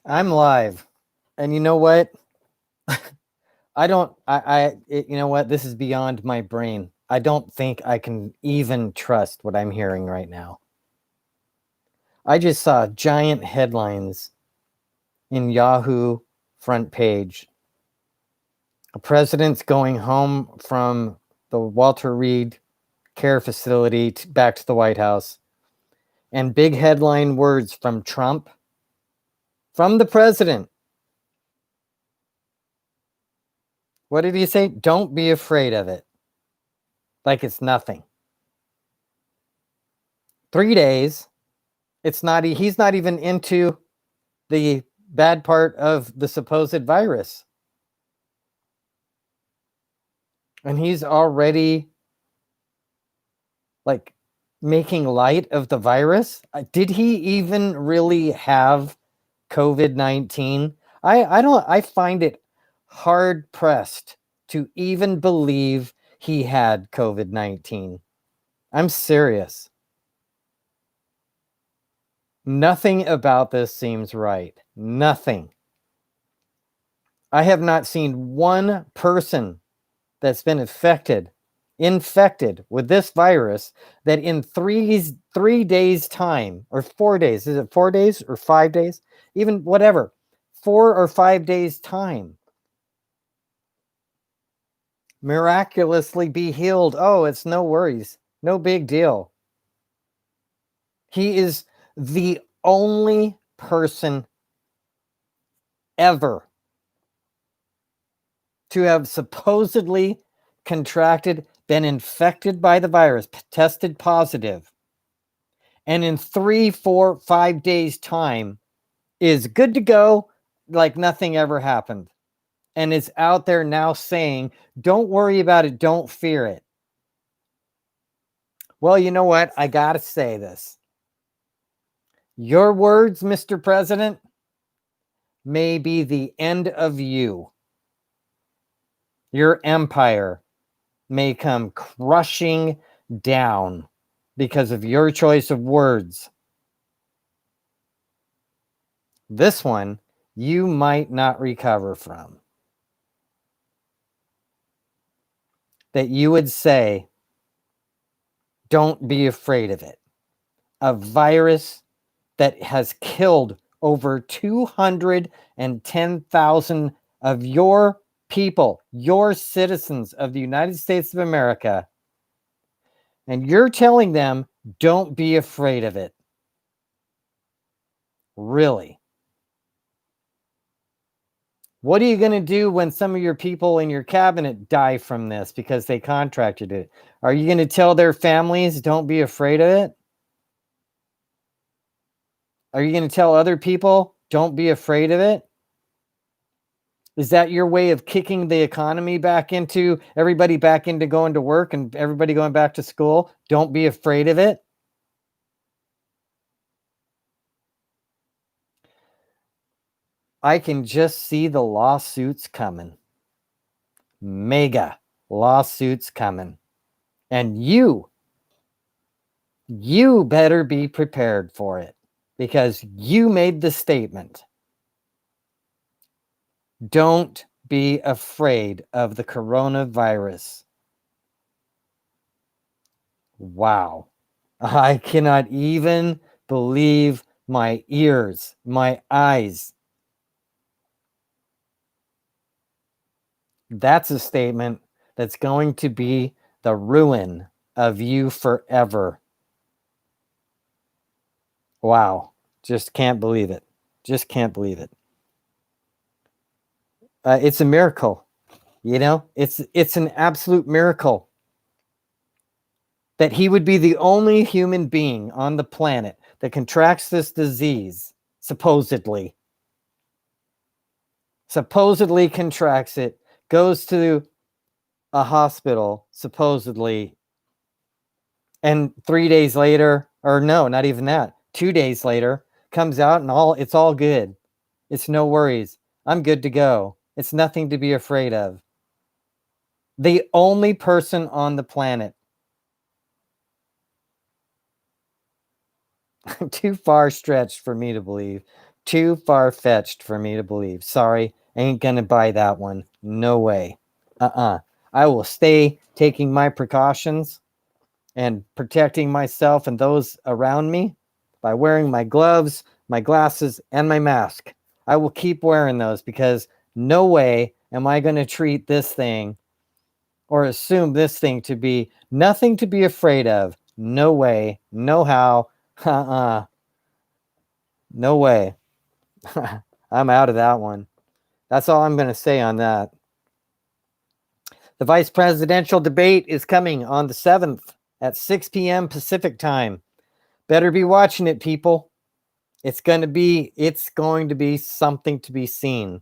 I'm live. And you know what? You know what? This is beyond my brain. I don't think I can even trust what I'm hearing right now. I just saw giant headlines in Yahoo front page. The president's going home from the Walter Reed care facility back to the White House. And big headline words from Trump, from the president. What did he say? Don't be afraid of it. Like it's nothing. 3 days. He's not even into the bad part of the supposed virus. And he's already like making light of the virus. Did he even really have COVID-19? I find it hard pressed to even believe he had COVID-19. I'm serious. Nothing about this seems right. Nothing. I have not seen one person that's been infected with this virus that in three days time, or 4 days, is it 4 days or 5 days? Even whatever, 4 or 5 days time, miraculously be healed. Oh, it's no worries. No big deal. He is the only person ever to have supposedly contracted, been infected by the virus, tested positive, and in 3, 4, 5 days time is good to go, like nothing ever happened, and is out there now saying, don't worry about it, don't fear it. Well, you know what? I gotta say this. Your words, Mr. President, may be the end of you. Your empire may come crushing down because of your choice of words. This one you might not recover from. That you would say, don't be afraid of it. A virus that has killed over 210,000 of your people, your citizens of the United States of America, and you're telling them, don't be afraid of it. Really? What are you going to do when some of your people in your cabinet die from this because they contracted it? Are you going to tell their families, don't be afraid of it? Are you going to tell other people, don't be afraid of it? Is that your way of kicking the economy back into, everybody back into going to work and everybody going back to school? Don't be afraid of it. I can just see the lawsuits coming. Mega lawsuits coming. And you better be prepared for it because you made the statement. Don't be afraid of the coronavirus. Wow. I cannot even believe my ears, my eyes. That's a statement that's going to be the ruin of you forever. Wow. Just can't believe it. Just can't believe it. It's a miracle. You know, it's an absolute miracle that he would be the only human being on the planet that contracts this disease, supposedly contracts it, goes to a hospital, supposedly, and 3 days later, or no, not even that, 2 days later, comes out and it's all good. It's no worries. I'm good to go. It's nothing to be afraid of. The only person on the planet. Too far stretched for me to believe. too far-fetched for me to believe. Sorry, ain't gonna buy that one. No way. I will stay taking my precautions and protecting myself and those around me by wearing my gloves, my glasses, and my mask. I will keep wearing those because no way am I going to treat this thing or assume this thing to be nothing to be afraid of. No way, no how, no way. I'm out of that one. That's all I'm going to say on that. The vice presidential debate is coming on the 7th at 6 p.m. Pacific time. Better be watching it, people. It's going to be something to be seen,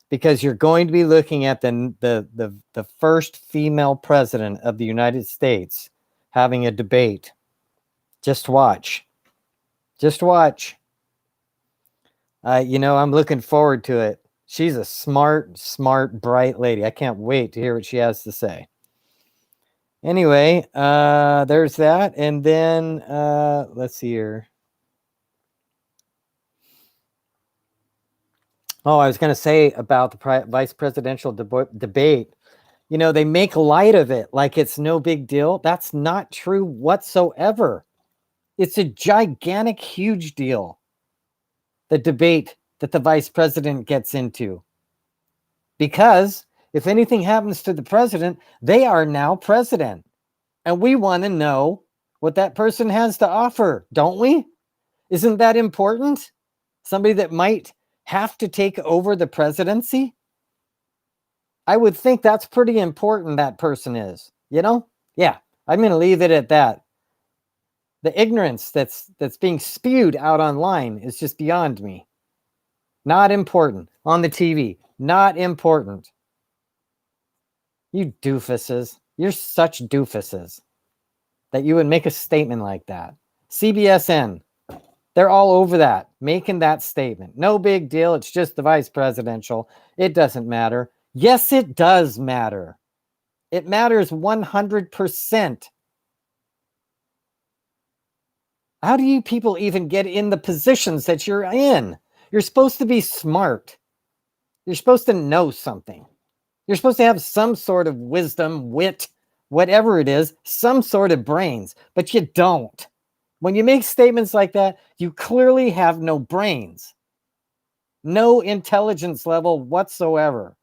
because you're going to be looking at the first female president of the United States having a debate. Just watch. Just watch. I'm looking forward to it. She's a smart, bright lady. I can't wait to hear what she has to say. Anyway, there's that. And then let's see here. Oh, I was going to say about the vice presidential debate. They make light of it like it's no big deal. That's not true whatsoever. It's a gigantic, huge deal. The debate that the vice president gets into. Because if anything happens to the president, they are now president. And we want to know what that person has to offer, don't we? Isn't that important? Somebody that might have to take over the presidency? I would think that's pretty important, that person is, Yeah, I'm going to leave it at that. The ignorance that's being spewed out online is just beyond me. Not important. On the TV, not important. You doofuses. You're such doofuses that you would make a statement like that. CBSN, they're all over that, making that statement. No big deal. It's just the vice presidential. It doesn't matter. Yes, it does matter. It matters 100%. How do you people even get in the positions that you're in? You're supposed to be smart. You're supposed to know something. You're supposed to have some sort of wisdom, wit, whatever it is, some sort of brains, but you don't. When you make statements like that, you clearly have no brains, no intelligence level whatsoever.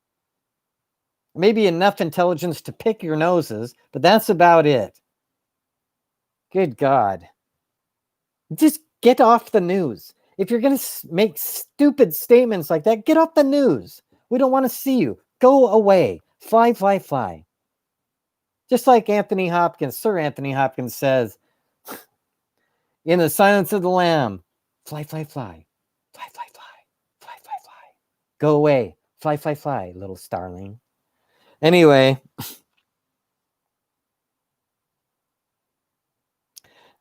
Maybe enough intelligence to pick your noses, but that's about it. Good God. Just get off the news. If you're going to make stupid statements like that, get off the news. We don't want to see you. Go away. Fly, fly, fly. Just like Sir Anthony Hopkins says, in The Silence of the Lamb, fly, fly, fly. Fly, fly, fly. Fly, fly, fly. Go away. Fly, fly, fly, little starling. Anyway,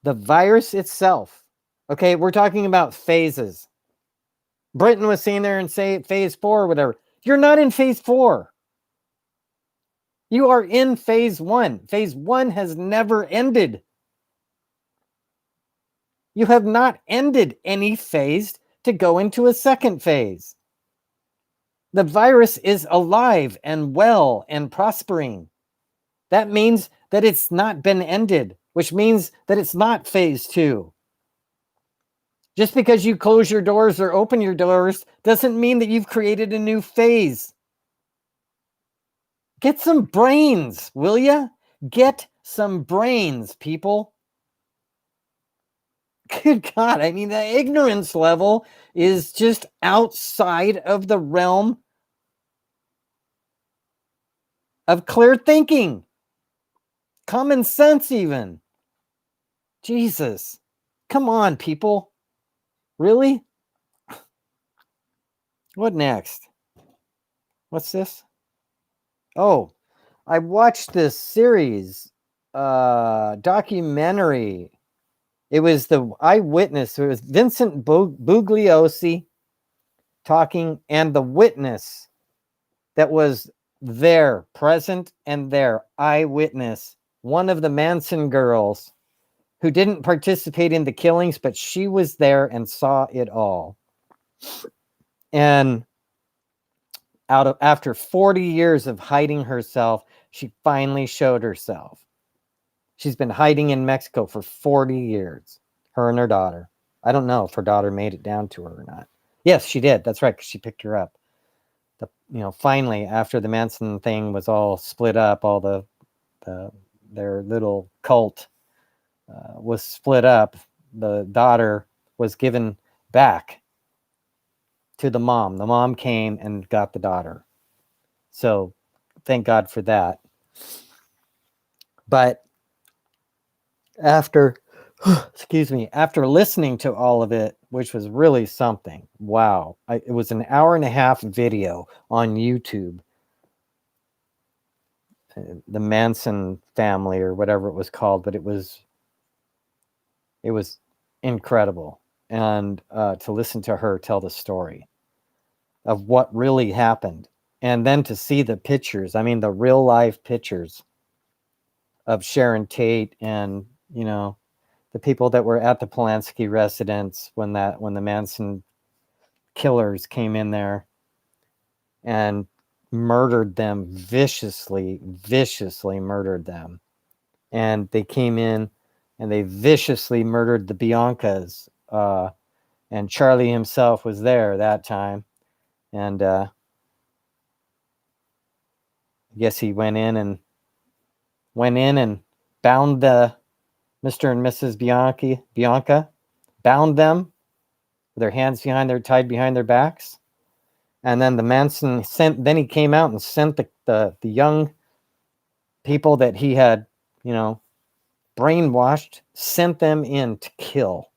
the virus itself. Okay, we're talking about phases. Britain was sitting there and say phase 4 or whatever. You're not in phase 4. You are in phase 1. Phase 1 has never ended. You have not ended any phase to go into a second phase. The virus is alive and well and prospering. That means that it's not been ended, which means that it's not phase 2. Just because you close your doors or open your doors doesn't mean that you've created a new phase. Get some brains, will ya? Get some brains, people. Good God, I mean, the ignorance level is just outside of the realm of clear thinking. Common sense, even. Jesus. Come on, people. Really? What next? What's this? Oh, I watched this series, documentary. It was the eyewitness. It was Vincent Bugliosi talking, and the witness that was there, present and there, eyewitness, one of the Manson girls who didn't participate in the killings, but she was there and saw it all. And after 40 years of hiding herself, she finally showed herself. She's been hiding in Mexico for 40 years, her and her daughter. I don't know if her daughter made it down to her or not. Yes, she did. That's right, because she picked her up. Finally, after the Manson thing was all split up, all their little cult was split up, the daughter was given back to the mom. The mom came and got the daughter. So thank God for that. But after after listening to all of it, which was really something, wow, it was an 1.5 hour video on YouTube, the Manson family or whatever it was called, but it was incredible. And to listen to her tell the story of what really happened, and then to see the pictures, I mean the real life pictures of Sharon Tate and the people that were at the Polanski residence when the Manson killers came in there and murdered them viciously murdered them. And they came in and they viciously murdered the Biancas. And Charlie himself was there that time. And I guess he went in and bound the Mr. and Mrs. Bianca, bound them with their hands tied behind their backs. And then the Manson then he came out and sent the young people that he had, brainwashed, sent them in to kill.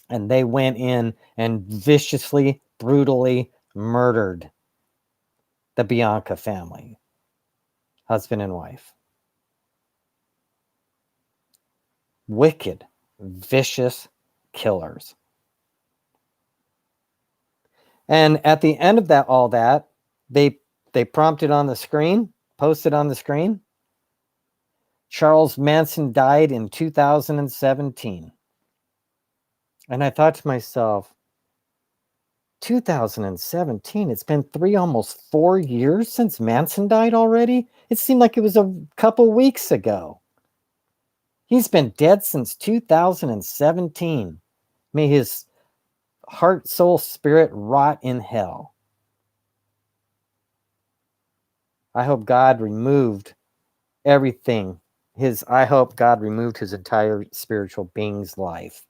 And they went in and viciously, brutally murdered the Bianca family, husband and wife. Wicked, vicious killers. And at the end of all that, they prompted on the screen, posted on the screen, Charles Manson died in 2017. And I thought to myself, 2017, it's been almost 4 years since Manson died already? It seemed like it was a couple weeks ago. He's been dead since 2017. May his heart, soul, spirit rot in hell. I hope God removed everything. I hope God removed his entire spiritual being's life.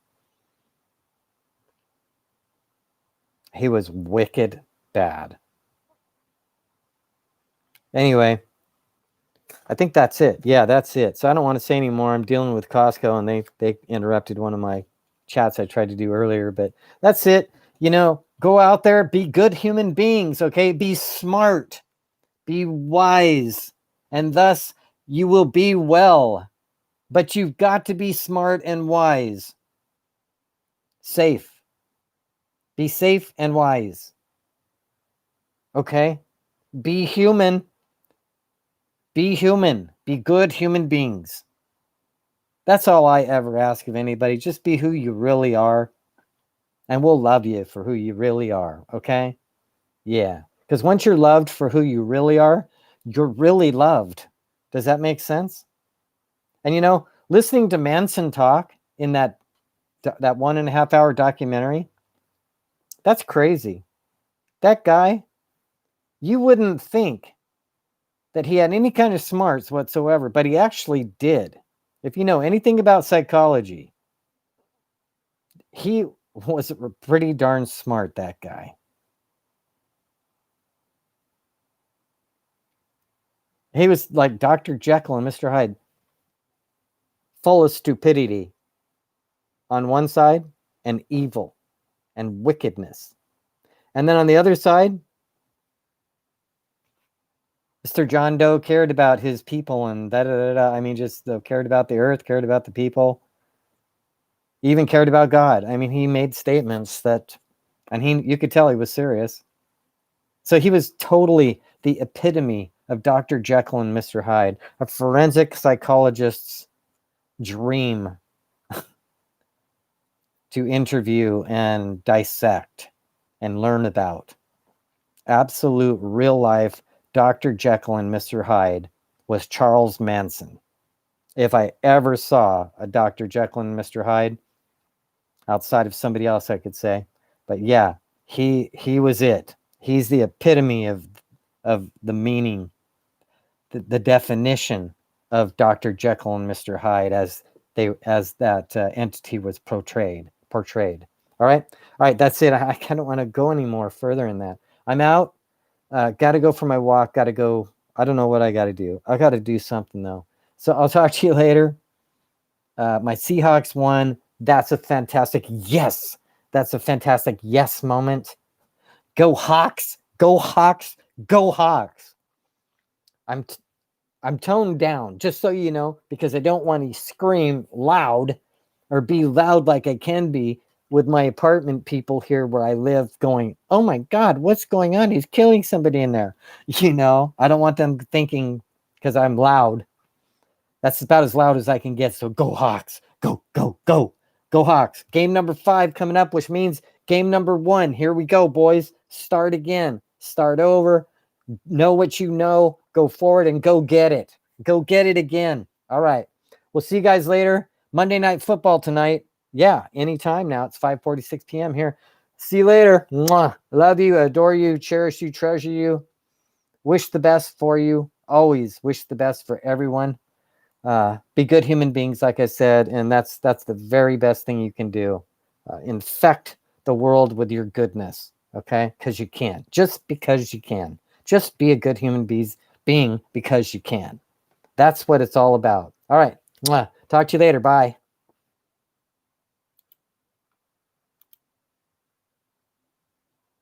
He was wicked bad. Anyway, I think that's it. Yeah, that's it. So I don't want to say anymore. I'm dealing with Costco, and they interrupted one of my chats I tried to do earlier, but that's it. Go out there, be good human beings, okay? Be smart, be wise, and thus you will be well. But you've got to be smart and wise. Safe. Be safe and wise. Okay? Be human. Be human. Be good human beings. That's all I ever ask of anybody. Just be who you really are. And we'll love you for who you really are. Okay? Yeah. Because once you're loved for who you really are, you're really loved. Does that make sense? And listening to Manson talk in that 1.5 hour documentary, that's crazy. That guy, you wouldn't think that he had any kind of smarts whatsoever, but he actually did. If you know anything about psychology, he was pretty darn smart, that guy. He was like Dr. Jekyll and Mr. Hyde, full of stupidity on one side and evil and wickedness. And then on the other side, Mr. John Doe cared about his people and I mean, just cared about the earth, cared about the people, even cared about God. I mean, he made statements and you could tell he was serious. So he was totally the epitome of Dr. Jekyll and Mr. Hyde, a forensic psychologist's dream to interview and dissect. and learn about. Absolute real life Dr. Jekyll and Mr. Hyde was Charles Manson. If I ever saw a Dr. Jekyll and Mr. Hyde, outside of somebody else, I could say, but yeah, he was it. He's the epitome of the meaning, the definition of Dr. Jekyll and Mr. Hyde as that entity was portrayed. All right, that's it. I kind of want to go any more further in that. I'm out. Got to go for my walk. Got to go. I don't know what I got to do. I got to do something though. So I'll talk to you later. My Seahawks won. That's a fantastic yes. That's a fantastic yes moment. Go Hawks. Go Hawks. Go Hawks. I'm toned down, just so you know, because I don't want to scream loud or be loud like I can be with my apartment people here where I live going, oh my God, what's going on? He's killing somebody in there. You know, I don't want them thinking because I'm loud. That's about as loud as I can get. So go Hawks. Go, go, go. Go Hawks. Game number 5 coming up, which means game number 1. Here we go, boys. Start again. Start over. Know what you know. Go forward and go get it. Go get it again. All right. We'll see you guys later. Monday Night Football tonight. Yeah, anytime now. It's 5:46 p.m. here. See you later. Mwah. Love you, adore you, cherish you, treasure you. Wish the best for you. Always wish the best for everyone. Be good human beings, like I said, and that's the very best thing you can do. Infect the world with your goodness, okay? Because you can. Just because you can. Just be a good human being because you can. That's what it's all about. All right. Talk to you later. Bye.